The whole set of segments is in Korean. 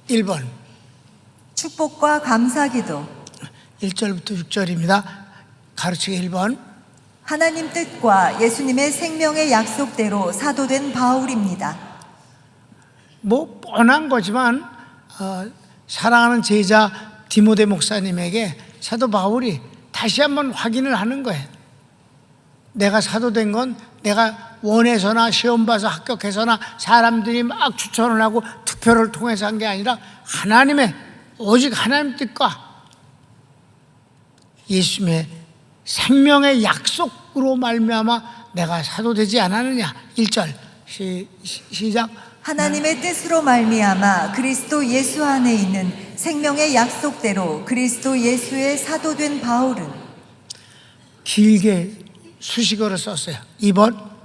1번 축복과 감사기도. 1절부터 6절입니다. 가르치기 1번 하나님 뜻과 예수님의 생명의 약속대로 사도된 바울입니다. 뭐 뻔한 거지만 사랑하는 제자 디모데 목사님에게 사도 바울이 다시 한번 확인을 하는 거예요. 내가 사도된 건 내가 원해서나 시험 봐서 합격해서나 사람들이 막 추천을 하고 투표를 통해서 한 게 아니라 오직 하나님 뜻과 예수님의 생명의 약속으로 말미암아 내가 사도되지 않았느냐. 1절 시작. 하나님의 뜻으로 말미암아 그리스도 예수 안에 있는 생명의 약속대로 그리스도 예수의 사도된 바울은. 길게 수식어로 썼어요. 2번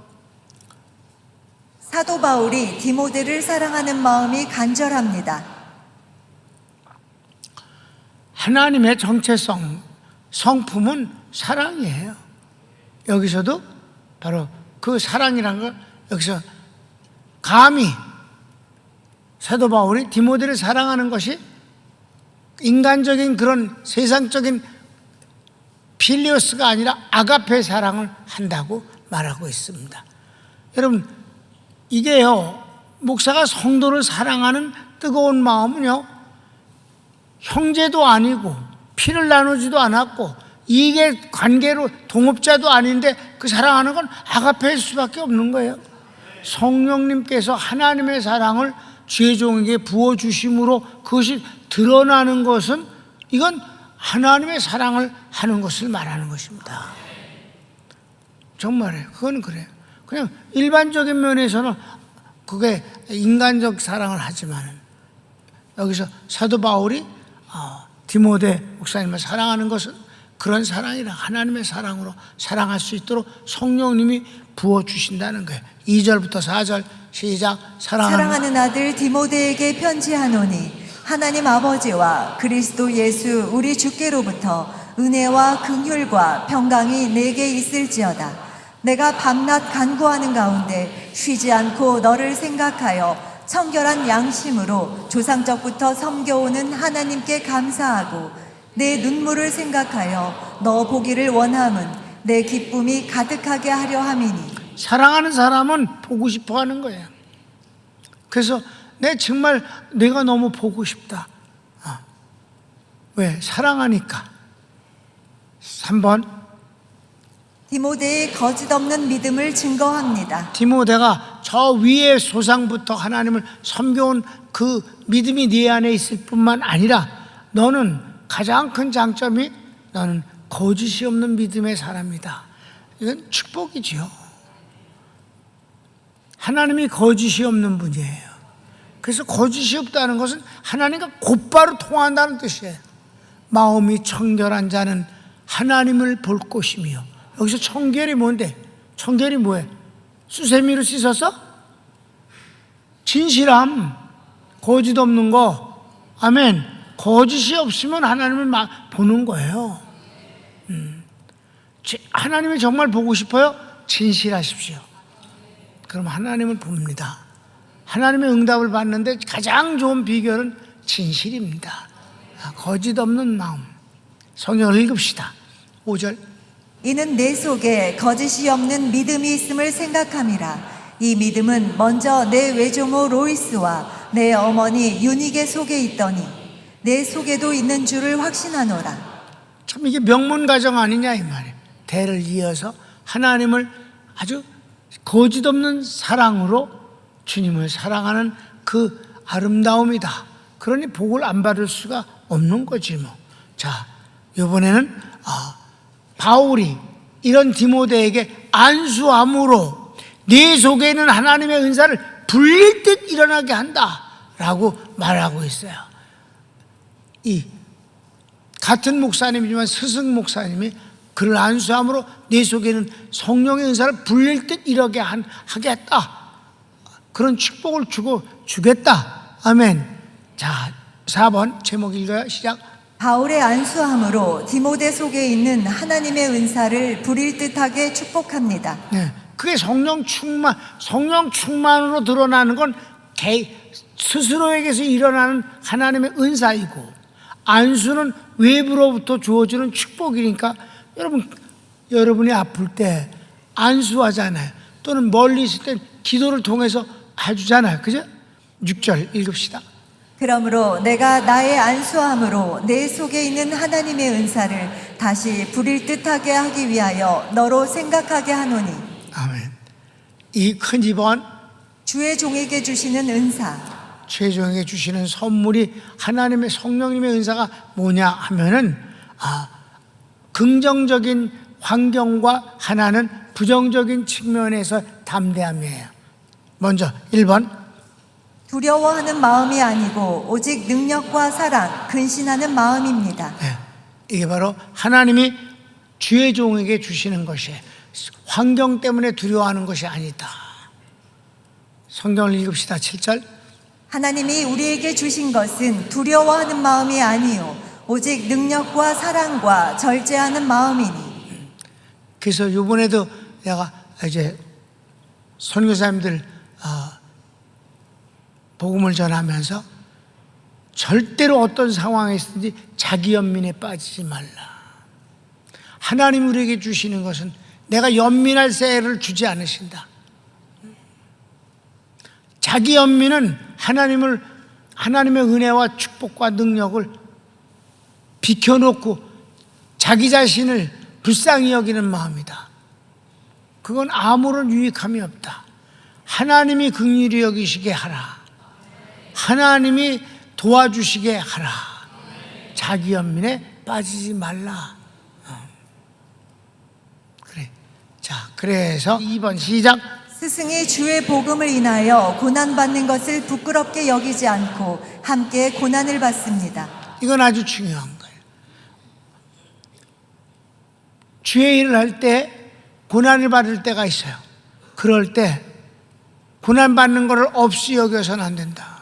사도 바울이 디모데를 사랑하는 마음이 간절합니다. 하나님의 정체성, 성품은 사랑이에요. 여기서도 바로 그 사랑이라는 걸 여기서 감히 사도 바울이 디모데를 사랑하는 것이 인간적인 그런 세상적인 필리오스가 아니라 아가페 사랑을 한다고 말하고 있습니다. 여러분, 이게요, 목사가 성도를 사랑하는 뜨거운 마음은요, 형제도 아니고 피를 나누지도 않았고 이익의 관계로 동업자도 아닌데 그 사랑하는 건 아가페일 수밖에 없는 거예요. 성령님께서 하나님의 사랑을 주의 종에게 부어주심으로 그것이 드러나는 것은 이건 하나님의 사랑을 하는 것을 말하는 것입니다. 정말이에요. 그건 그래요. 그냥 일반적인 면에서는 그게 인간적 사랑을 하지만 여기서 사도 바울이 디모데 목사님을 사랑하는 것은 그런 사랑이라 하나님의 사랑으로 사랑할 수 있도록 성령님이 부어주신다는 거예요. 2절부터 4절 시작. 사랑하는 아들 디모데에게 편지하노니 하나님 아버지와 그리스도 예수 우리 주께로부터 은혜와 긍휼과 평강이 내게 있을지어다. 내가 밤낮 간구하는 가운데 쉬지 않고 너를 생각하여 청결한 양심으로 조상적부터 섬겨오는 하나님께 감사하고 내 눈물을 생각하여 너 보기를 원함은 내 기쁨이 가득하게 하려 함이니. 사랑하는 사람은 보고 싶어 하는 거예요. 그래서 정말 내가 너무 보고 싶다. 왜? 사랑하니까. 3번 디모데의 거짓없는 믿음을 증거합니다. 디모데가 저 위의 소상부터 하나님을 섬겨온 그 믿음이 네 안에 있을 뿐만 아니라 너는 가장 큰 장점이 너는 거짓이 없는 믿음의 사람이다. 이건 축복이지요. 하나님이 거짓이 없는 분이에요. 그래서 거짓이 없다는 것은 하나님과 곧바로 통한다는 뜻이에요. 마음이 청결한 자는 하나님을 볼 것이며. 여기서 청결이 뭔데? 청결이 뭐예요? 수세미로 씻어서? 진실함, 거짓 없는 거. 아멘. 거짓이 없으면 하나님을 보는 거예요. 하나님을 정말 보고 싶어요? 진실하십시오. 그럼 하나님을 봅니다. 하나님의 응답을 받는데 가장 좋은 비결은 진실입니다. 거짓 없는 마음. 성경을 읽읍시다. 5절. 이는 내 속에 거짓이 없는 믿음이 있음을 생각함이라. 이 믿음은 먼저 내 외조모 로이스와 내 어머니 유니게 속에 있더니 내 속에도 있는 줄을 확신하노라. 참 이게 명문 가정 아니냐 이 말이에요. 대를 이어서 하나님을 아주 거짓 없는 사랑으로 주님을 사랑하는 그 아름다움이다. 그러니 복을 안 받을 수가 없는 거지 뭐. 자, 이번에는 바울이 이런 디모데에게 안수함으로 네 속에 있는 하나님의 은사를 불릴 듯 일어나게 한다라고 말하고 있어요. 이 같은 목사님이지만 스승 목사님이 그를 안수함으로 네 속에는 성령의 은사를 불릴 듯 이러게 하겠다. 그런 축복을 주겠다. 아멘. 자, 4번 제목 읽어요. 시작. 바울의 안수함으로 디모데 속에 있는 하나님의 은사를 부릴 듯하게 축복합니다. 네, 그게 성령 충만으로 드러나는 건 스스로에게서 일어나는 하나님의 은사이고, 안수는 외부로부터 주어지는 축복이니까, 여러분이 아플 때 안수하잖아요. 또는 멀리 있을 때 기도를 통해서 해주잖아요. 그죠? 6절 읽읍시다. 그러므로 내가 나의 안수함으로 내 속에 있는 하나님의 은사를 다시 부릴 듯하게 하기 위하여 너로 생각하게 하노니. 아멘. 이 큰 집안 주의 종에게 주시는 은사, 최종에게 주시는 선물이 하나님의 성령님의 은사가 뭐냐 하면은, 긍정적인 환경과 하나는 부정적인 측면에서 담대함이에요. 먼저 1번, 두려워하는 마음이 아니고 오직 능력과 사랑, 근신하는 마음입니다. 이게 바로 하나님이 주의 종에게 주시는 것이에요. 환경 때문에 두려워하는 것이 아니다. 성경을 읽읍시다. 7절. 하나님이 우리에게 주신 것은 두려워하는 마음이 아니요 오직 능력과 사랑과 절제하는 마음이니. 그래서 이번에도 내가 이제 선교사님들 복음을 전하면서 절대로 어떤 상황에 있든지 자기 연민에 빠지지 말라. 하나님 우리에게 주시는 것은 내가 연민할 새를 주지 않으신다. 자기 연민은 하나님의 은혜와 축복과 능력을 비켜놓고 자기 자신을 불쌍히 여기는 마음이다. 그건 아무런 유익함이 없다. 하나님이 긍휼히 여기시게 하라. 하나님이 도와주시게 하라. 자기 연민에 빠지지 말라. 그래. 자, 그래서 2번 시작. 스승이 주의 복음을 인하여 고난받는 것을 부끄럽게 여기지 않고 함께 고난을 받습니다. 이건 아주 중요한 거예요. 주의 일을 할 때 고난을 받을 때가 있어요. 그럴 때 고난받는 것을 없이 여겨서는 안 된다.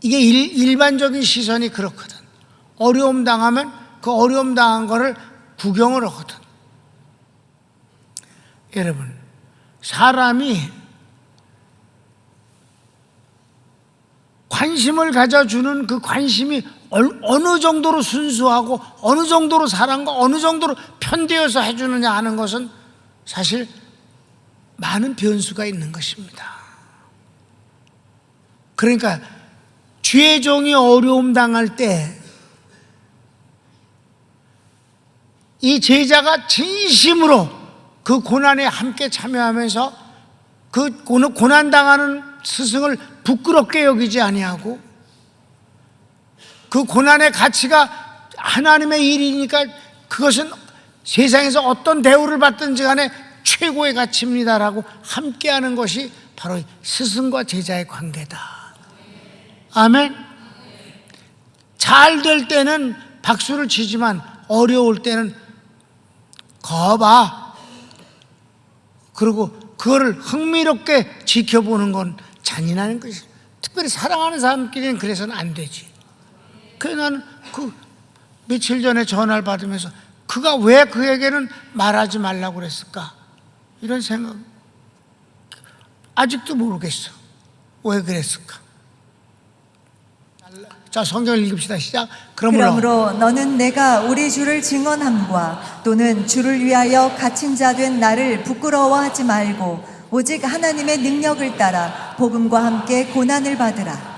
이게 일반적인 시선이 그렇거든. 어려움 당하면 그 어려움 당한 거를 구경을 하거든. 여러분, 사람이 관심을 가져주는 그 관심이 어느 정도로 순수하고 어느 정도로 사랑과 어느 정도로 편되어서 해주느냐 하는 것은 사실 많은 변수가 있는 것입니다. 그러니까 주의 종이 어려움 당할 때 이 제자가 진심으로 그 고난에 함께 참여하면서 그 고난당하는 스승을 부끄럽게 여기지 아니하고, 그 고난의 가치가 하나님의 일이니까 그것은 세상에서 어떤 대우를 받든지 간에 최고의 가치입니다라고 함께하는 것이 바로 스승과 제자의 관계다. 아멘. 잘 될 때는 박수를 치지만 어려울 때는 거봐. 그리고 그거를 흥미롭게 지켜보는 건 잔인한 것이. 특별히 사랑하는 사람끼리는 그래서는 안 되지. 그래서 나는 며칠 전에 전화를 받으면서 그가 왜 그에게는 말하지 말라고 그랬을까? 이런 생각. 아직도 모르겠어. 왜 그랬을까? 자, 성경을 읽읍시다. 시작. 그러므로 너는 내가 우리 주를 증언함과 또는 주를 위하여 갇힌 자 된 나를 부끄러워하지 말고 오직 하나님의 능력을 따라 복음과 함께 고난을 받으라.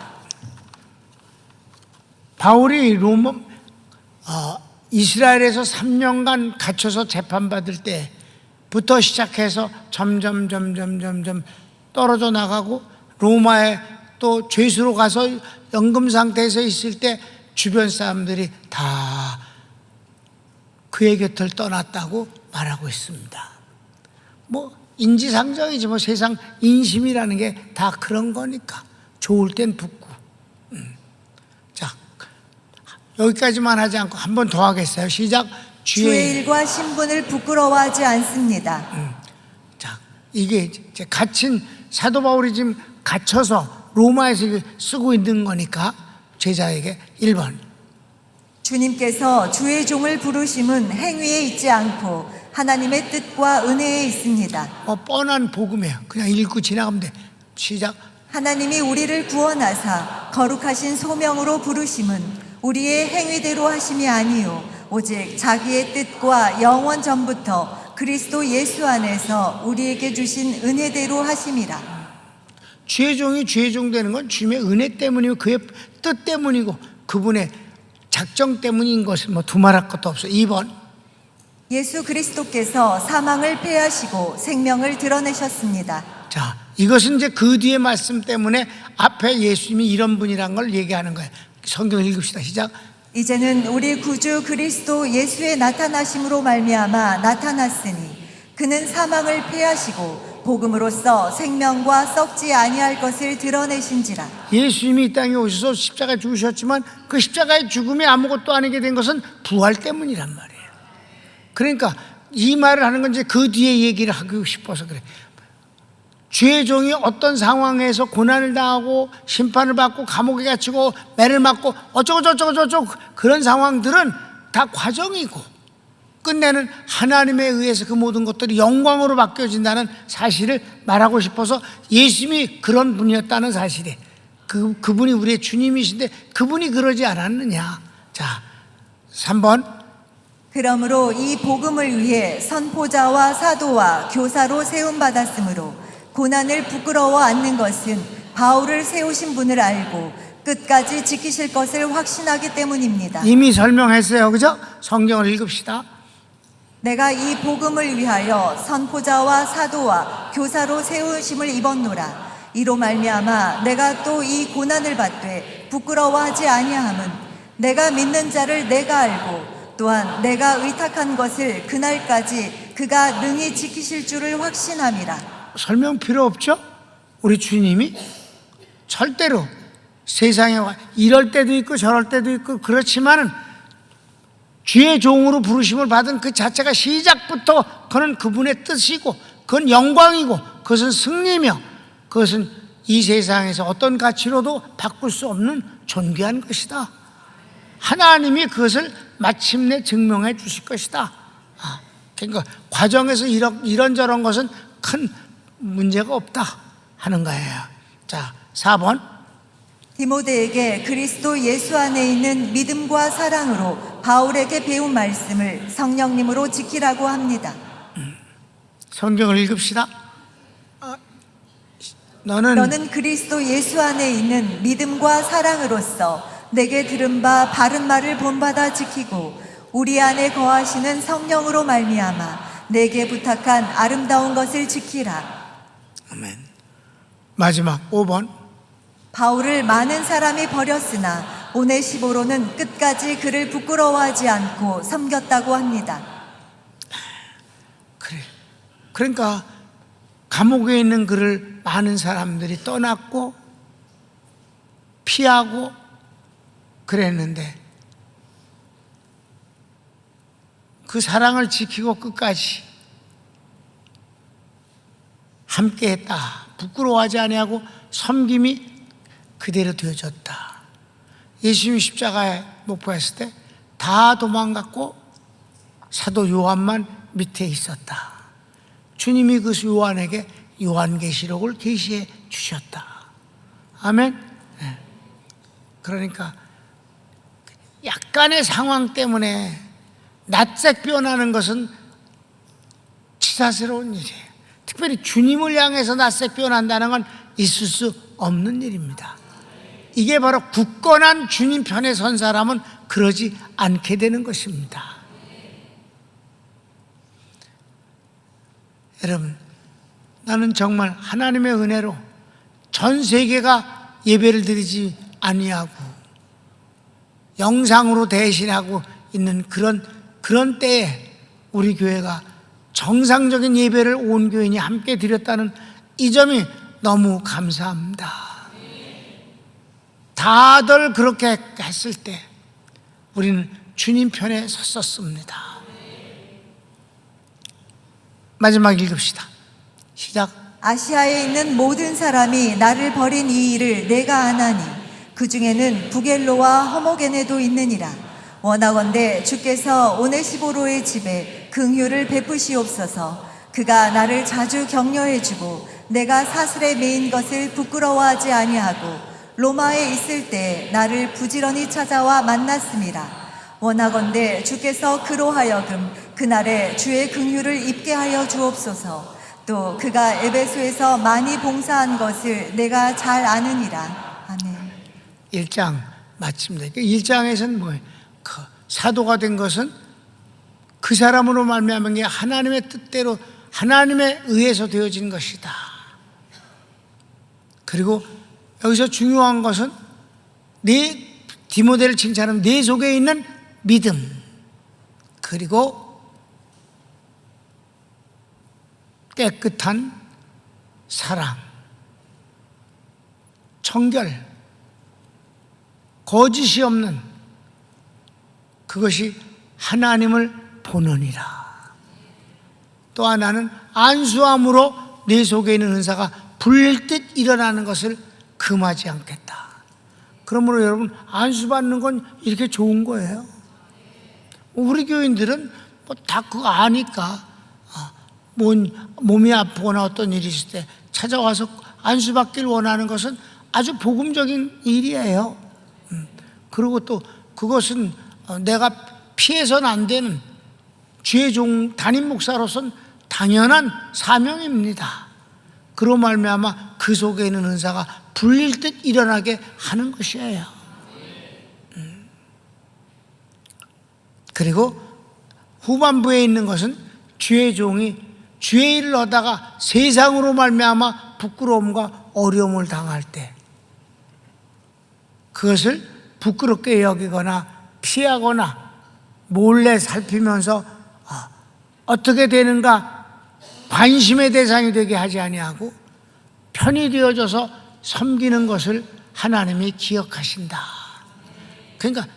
바울이 이스라엘에서 3년간 갇혀서 재판받을 때부터 시작해서 점점 떨어져 나가고 로마에 또 죄수로 가서 연금 상태에서 있을 때 주변 사람들이 다 그의 곁을 떠났다고 말하고 있습니다. 인지상정이지 세상 인심이라는 게 다 그런 거니까. 좋을 땐 붙고. 자, 여기까지만 하지 않고 한 번 더 하겠어요. 시작. 주의 일과 신분을 부끄러워하지 않습니다. 자, 이게 이제 갇힌 사도 바울이 지금 갇혀서 로마에서 쓰고 있는 거니까 제자에게 1번. 주님께서 주의 종을 부르심은 행위에 있지 않고 하나님의 뜻과 은혜에 있습니다. 뻔한 복음이에요. 그냥 읽고 지나가면 돼. 시작. 하나님이 우리를 구원하사 거룩하신 소명으로 부르심은 우리의 행위대로 하심이 아니요 오직 자기의 뜻과 영원 전부터 그리스도 예수 안에서 우리에게 주신 은혜대로 하심이라. 주의 종이 주의 종 되는 건 주님의 은혜 때문이고 그의 뜻 때문이고 그분의 작정 때문인 것은 뭐 두말할 것도 없어. 2번, 예수 그리스도께서 사망을 패하시고 생명을 드러내셨습니다. 자, 이것은 이제 그 뒤의 말씀 때문에 앞에 예수님이 이런 분이란 걸 얘기하는 거예요. 성경 읽읍시다. 시작. 이제는 우리 구주 그리스도 예수의 나타나심으로 말미암아 나타났으니 그는 사망을 패하시고 복음으로써 생명과 썩지 아니할 것을 드러내신지라. 예수님이 이 땅에 오셔서 십자가에 죽으셨지만 그 십자가의 죽음이 아무것도 아니게 된 것은 부활 때문이란 말이에요. 그러니까 이 말을 하는 건 이제 그 뒤에 얘기를 하고 싶어서 그래. 주의 종이 어떤 상황에서 고난을 당하고 심판을 받고 감옥에 갇히고 매를 맞고 어쩌고 그런 상황들은 다 과정이고 끝내는 하나님에 의해서 그 모든 것들이 영광으로 바뀌어진다는 사실을 말하고 싶어서 예수님이 그런 분이었다는 사실에 그분이 우리의 주님이신데 그분이 그러지 않았느냐. 자, 3번. 그러므로 이 복음을 위해 선포자와 사도와 교사로 세움받았으므로 고난을 부끄러워 않는 것은 바울을 세우신 분을 알고 끝까지 지키실 것을 확신하기 때문입니다. 이미 설명했어요. 그죠? 성경을 읽읍시다. 내가 이 복음을 위하여 선포자와 사도와 교사로 세우심을 입었노라. 이로 말미암아 내가 또 이 고난을 받되 부끄러워하지 아니함은 내가 믿는 자를 내가 알고 또한 내가 의탁한 것을 그날까지 그가 능히 지키실 줄을 확신함이라. 설명 필요 없죠? 우리 주님이 절대로 세상에 와 이럴 때도 있고 저럴 때도 있고 그렇지만은 주의 종으로 부르심을 받은 그 자체가 시작부터 그는 그분의 뜻이고 그건 영광이고 그것은 승리며 그것은 이 세상에서 어떤 가치로도 바꿀 수 없는 존귀한 것이다. 하나님이 그것을 마침내 증명해 주실 것이다. 그러니까 과정에서 이런저런 것은 큰 문제가 없다 하는 거예요. 자, 4번. 디모데에게 그리스도 예수 안에 있는 믿음과 사랑으로 바울에게 배운 말씀을 성령님으로 지키라고 합니다. 성경을 읽읍시다. 너는 그리스도 예수 안에 있는 믿음과 사랑으로서 내게 들은 바 바른 말을 본받아 지키고 우리 안에 거하시는 성령으로 말미암아 내게 부탁한 아름다운 것을 지키라. 아멘. 마지막 5번. 바울을 많은 사람이 버렸으나 오네시보로는 끝까지 그를 부끄러워하지 않고 섬겼다고 합니다. 그래. 그러니까 감옥에 있는 그를 많은 사람들이 떠났고 피하고 그랬는데 그 사랑을 지키고 끝까지 함께했다. 부끄러워하지 아니하고 섬김이 그대로 되어졌다. 예수님이 십자가에 못 박혔을 때 다 도망갔고 사도 요한만 밑에 있었다. 주님이 그 요한에게 요한계시록을 계시해 주셨다. 아멘. 네. 그러니까 약간의 상황 때문에 낯색 변하는 것은 치사스러운 일이에요. 특별히 주님을 향해서 낯색 변한다는 건 있을 수 없는 일입니다. 이게 바로 굳건한 주님 편에 선 사람은 그러지 않게 되는 것입니다. 여러분, 나는 정말 하나님의 은혜로 전 세계가 예배를 드리지 아니하고 영상으로 대신하고 있는 그런 때에 우리 교회가 정상적인 예배를 온 교인이 함께 드렸다는 이 점이 너무 감사합니다. 다들 그렇게 했을 때 우리는 주님 편에 섰었습니다. 마지막 읽읍시다. 시작. 아시아에 있는 모든 사람이 나를 버린 이 일을 내가 아나니 그 중에는 부겔로와 허모게네도 있느니라. 원하건대 주께서 오네시보로의 집에 긍휼을 베푸시옵소서. 그가 나를 자주 격려해주고 내가 사슬에 매인 것을 부끄러워하지 아니하고 로마에 있을 때 나를 부지런히 찾아와 만났습니다. 원하건대 주께서 그로 하여금 그날에 주의 긍휼을 입게 하여 주옵소서. 또 그가 에베소에서 많이 봉사한 것을 내가 잘 아느니라. 아멘. 1장 마칩니다. 1장에서는 뭐예요? 그 사도가 된 것은 그 사람으로 말미암은 게 하나님의 뜻대로 하나님에 의해서 되어진 것이다. 그리고 여기서 중요한 것은 디모데를 칭찬하면 내 속에 있는 믿음, 그리고 깨끗한 사랑, 청결, 거짓이 없는 그것이 하나님을 보느니라. 또 하나는 안수함으로 내 속에 있는 은사가 불릴 듯 일어나는 것을 금하지 않겠다. 그러므로 여러분, 안수받는 건 이렇게 좋은 거예요. 우리 교인들은 뭐 다 그거 아니까 몸이 아프거나 어떤 일이 있을 때 찾아와서 안수받기를 원하는 것은 아주 복음적인 일이에요. 그리고 또 그것은 내가 피해서는 안 되는 주의 종 담임 목사로서는 당연한 사명입니다. 그로 말미암아 그 속에 있는 은사가 불릴 듯 일어나게 하는 것이에요. 그리고 후반부에 있는 것은 주의 종이 주의 일을 하다가 세상으로 말미암아 부끄러움과 어려움을 당할 때 그것을 부끄럽게 여기거나 피하거나 몰래 살피면서 어떻게 되는가 관심의 대상이 되게 하지 아니하고 편이 되어져서 섬기는 것을 하나님이 기억하신다. 그러니까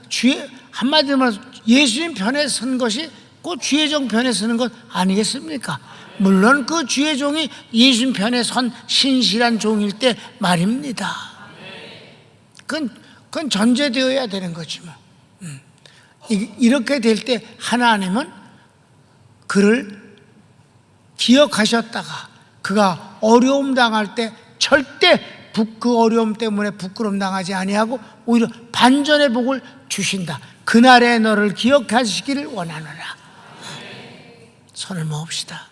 한마디로 말해서 예수님 편에 선 것이 꼭 주의 종 편에 서는 것 아니겠습니까? 물론 그 주의 종이 예수님 편에 선 신실한 종일 때 말입니다. 그건 전제되어야 되는 거지 뭐. 이렇게 될 때 하나님은 그를 기억하셨다가 그가 어려움 당할 때 절대 그 어려움 때문에 부끄러움 당하지 아니하고 오히려 반전의 복을 주신다. 그날에 너를 기억하시기를 원하노라. 손을 모읍시다.